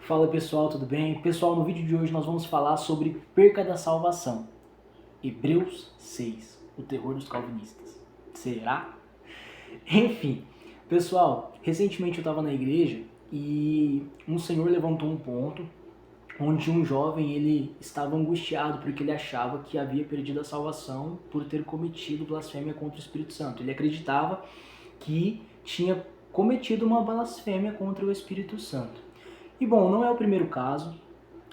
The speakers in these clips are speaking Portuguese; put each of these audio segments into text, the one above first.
Fala pessoal, tudo bem? Pessoal, no vídeo de hoje nós vamos falar sobre perca da salvação. Hebreus 6, o terror dos calvinistas. Será? Enfim, pessoal, recentemente eu estava na igreja e um senhor levantou um ponto onde um jovem ele estava angustiado porque ele achava que havia perdido a salvação por ter cometido blasfêmia contra o Espírito Santo. Ele acreditava que tinha cometido uma blasfêmia contra o Espírito Santo. E bom, não é o primeiro caso,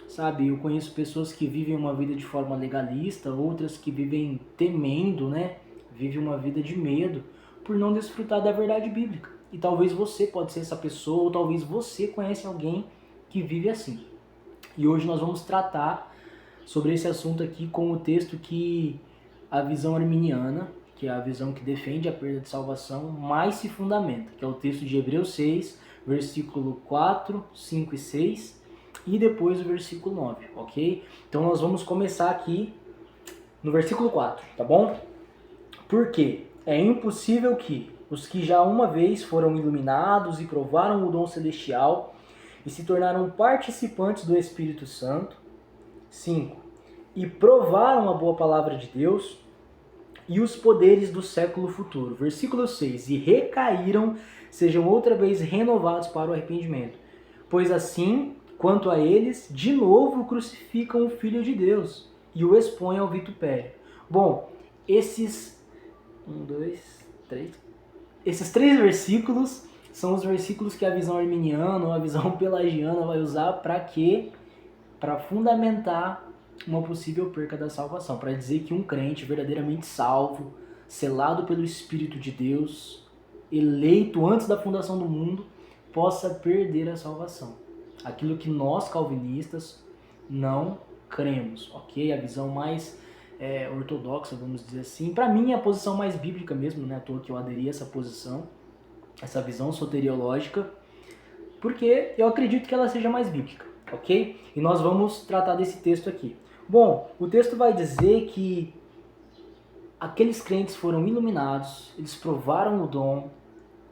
sabe? Eu conheço pessoas que vivem uma vida de forma legalista, outras que vivem temendo, né? Vivem uma vida de medo por não desfrutar da verdade bíblica. E talvez você pode ser essa pessoa, ou talvez você conhece alguém que vive assim. E hoje nós vamos tratar sobre esse assunto aqui com o texto que a visão arminiana, que é a visão que defende a perda de salvação, mais se fundamenta, que é o texto de Hebreus 6, versículo 4, 5 e 6, e depois o versículo 9, ok? Então nós vamos começar aqui no versículo 4, tá bom? Porque é impossível que os que já uma vez foram iluminados e provaram o dom celestial e se tornaram participantes do Espírito Santo, 5, e provaram a boa palavra de Deus e os poderes do século futuro. Versículo 6, e recaíram, sejam outra vez renovados para o arrependimento. Pois assim, quanto a eles, de novo crucificam o Filho de Deus e o expõem ao vitupério. Bom, esses três versículos são os versículos que a visão arminiana ou a visão pelagiana vai usar para quê? Para fundamentar uma possível perca da salvação, para dizer que um crente verdadeiramente salvo, selado pelo Espírito de Deus, eleito antes da fundação do mundo, possa perder a salvação. Aquilo que nós calvinistas não cremos, ok? A visão mais ortodoxa, vamos dizer assim. Para mim é a posição mais bíblica mesmo, né? À toa que eu aderi a essa posição, essa visão soteriológica, porque eu acredito que ela seja mais bíblica, ok? E nós vamos tratar desse texto aqui. Bom, o texto vai dizer que aqueles crentes foram iluminados, eles provaram o dom,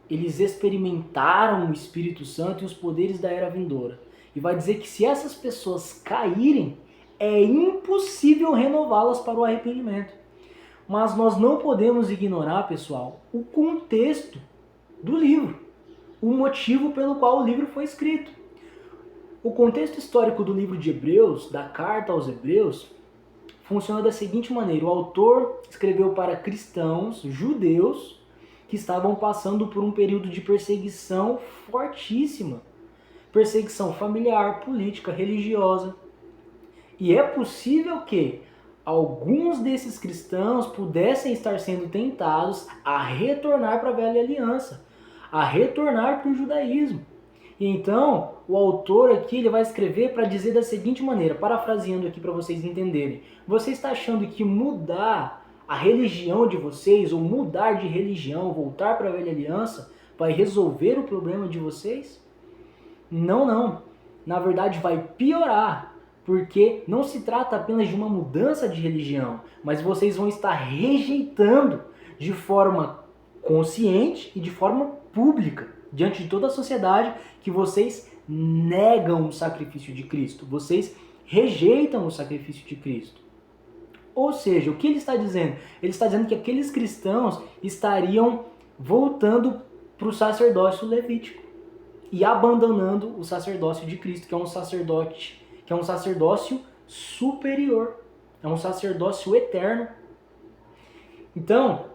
eles experimentaram o Espírito Santo e os poderes da era vindoura. E vai dizer que se essas pessoas caírem, é impossível renová-las para o arrependimento. Mas nós não podemos ignorar, pessoal, o contexto do livro, o motivo pelo qual o livro foi escrito. O contexto histórico do livro de Hebreus, da carta aos Hebreus, funciona da seguinte maneira. O autor escreveu para cristãos, judeus, que estavam passando por um período de perseguição fortíssima. Perseguição familiar, política, religiosa. E é possível que alguns desses cristãos pudessem estar sendo tentados a retornar para a velha aliança, a retornar para o judaísmo. E então, o autor aqui ele vai escrever para dizer da seguinte maneira, parafraseando aqui para vocês entenderem. Você está achando que mudar a religião de vocês, ou mudar de religião, voltar para a velha aliança, vai resolver o problema de vocês? Não, não. Na verdade, vai piorar, porque não se trata apenas de uma mudança de religião, mas vocês vão estar rejeitando de forma consciente e de forma pública, diante de toda a sociedade, que vocês negam o sacrifício de Cristo, vocês rejeitam o sacrifício de Cristo. Ou seja, o que ele está dizendo? Ele está dizendo que aqueles cristãos estariam voltando para o sacerdócio levítico e abandonando o sacerdócio de Cristo, que é um sacerdócio superior, é um sacerdócio eterno. Então,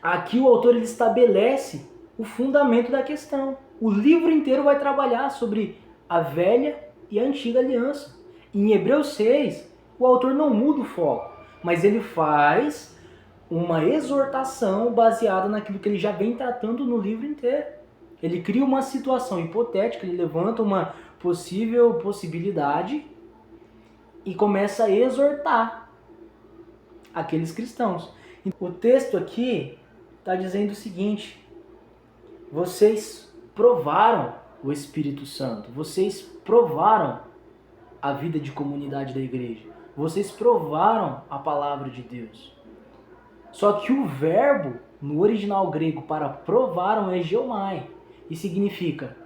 aqui o autor ele estabelece o fundamento da questão. O livro inteiro vai trabalhar sobre a velha e a antiga aliança. Em Hebreus 6, o autor não muda o foco, mas ele faz uma exortação baseada naquilo que ele já vem tratando no livro inteiro. Ele cria uma situação hipotética, ele levanta uma possível possibilidade e começa a exortar aqueles cristãos. O texto aqui está dizendo o seguinte: vocês provaram o Espírito Santo, vocês provaram a vida de comunidade da igreja, vocês provaram a palavra de Deus. Só que o verbo no original grego para provaram é geomai e significa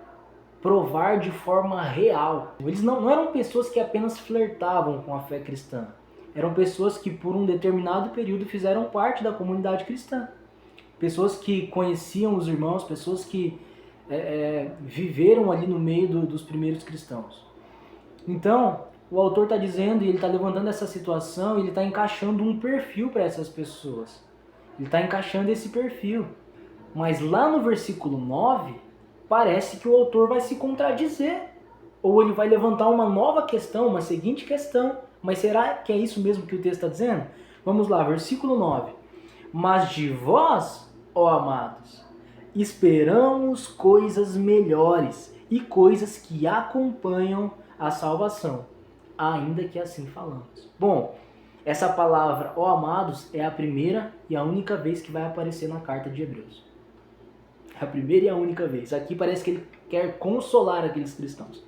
provar de forma real. Eles não eram pessoas que apenas flertavam com a fé cristã. Eram pessoas que por um determinado período fizeram parte da comunidade cristã. Pessoas que conheciam os irmãos, pessoas que viveram ali no meio dos primeiros cristãos. Então, o autor está dizendo, e ele está levantando essa situação, ele está encaixando um perfil para essas pessoas. Ele está encaixando esse perfil. Mas lá no versículo 9, parece que o autor vai se contradizer. Ou ele vai levantar uma nova questão, uma seguinte questão. Mas será que é isso mesmo que o texto está dizendo? Vamos lá, versículo 9. Mas de vós, ó amados, esperamos coisas melhores e coisas que acompanham a salvação, ainda que assim falamos. Bom, essa palavra, ó amados, é a primeira e a única vez que vai aparecer na carta de Hebreus. É a primeira e a única vez. Aqui parece que ele quer consolar aqueles cristãos.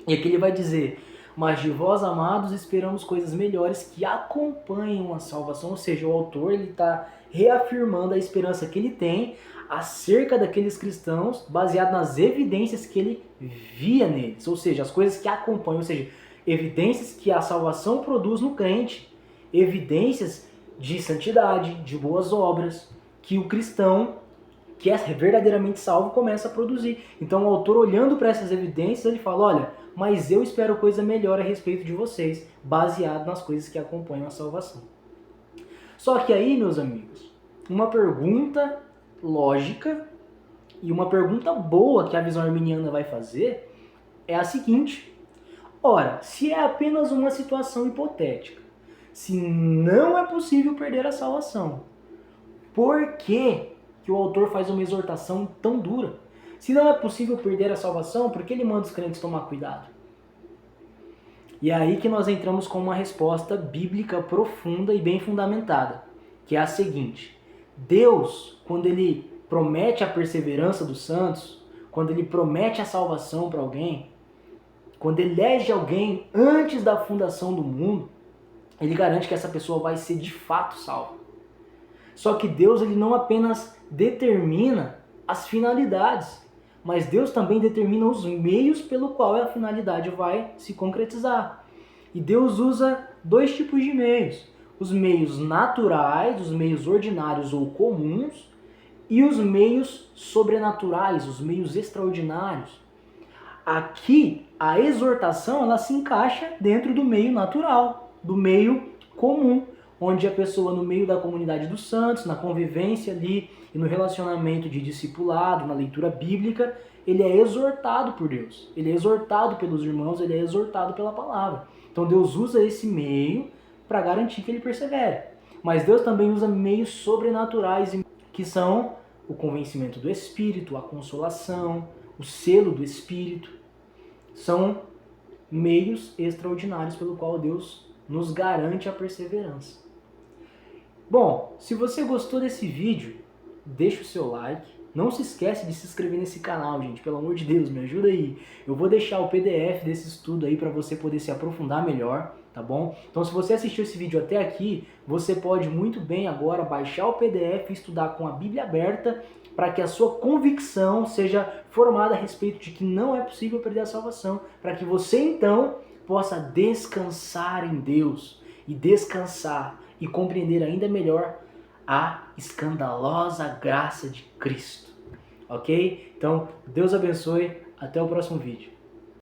E aqui ele vai dizer, mas de vós, amados, esperamos coisas melhores que acompanham a salvação. Ou seja, o autor está reafirmando a esperança que ele tem acerca daqueles cristãos, baseado nas evidências que ele via neles. Ou seja, as coisas que acompanham, ou seja, evidências que a salvação produz no crente, evidências de santidade, de boas obras, que o cristão que é verdadeiramente salvo começa a produzir. Então o autor, olhando para essas evidências, ele fala, olha, mas eu espero coisa melhor a respeito de vocês, baseado nas coisas que acompanham a salvação. Só que aí, meus amigos, uma pergunta lógica e uma pergunta boa que a visão arminiana vai fazer é a seguinte: ora, se é apenas uma situação hipotética, se não é possível perder a salvação, por que o autor faz uma exortação tão dura? Se não é possível perder a salvação, por que ele manda os crentes tomar cuidado? E é aí que nós entramos com uma resposta bíblica profunda e bem fundamentada, que é a seguinte: Deus, quando ele promete a perseverança dos santos, quando ele promete a salvação para alguém, quando ele elege alguém antes da fundação do mundo, ele garante que essa pessoa vai ser de fato salva. Só que Deus, ele não apenas determina as finalidades, mas Deus também determina os meios pelo qual a finalidade vai se concretizar. E Deus usa dois tipos de meios: os meios naturais, os meios ordinários ou comuns, e os meios sobrenaturais, os meios extraordinários. Aqui, a exortação, ela se encaixa dentro do meio natural, do meio comum, onde a pessoa, no meio da comunidade dos santos, na convivência ali e no relacionamento de discipulado, na leitura bíblica, ele é exortado por Deus, ele é exortado pelos irmãos, ele é exortado pela palavra. Então Deus usa esse meio para garantir que ele persevere. Mas Deus também usa meios sobrenaturais, que são o convencimento do Espírito, a consolação, o selo do Espírito. São meios extraordinários pelo qual Deus nos garante a perseverança. Bom, se você gostou desse vídeo, deixa o seu like. Não se esquece de se inscrever nesse canal, gente. Pelo amor de Deus, me ajuda aí. Eu vou deixar o PDF desse estudo aí para você poder se aprofundar melhor, tá bom? Então, se você assistiu esse vídeo até aqui, você pode muito bem agora baixar o PDF e estudar com a Bíblia aberta, para que a sua convicção seja formada a respeito de que não é possível perder a salvação, para que você então possa descansar em Deus e descansar e compreender ainda melhor a escandalosa graça de Cristo. Ok? Então, Deus abençoe. Até o próximo vídeo.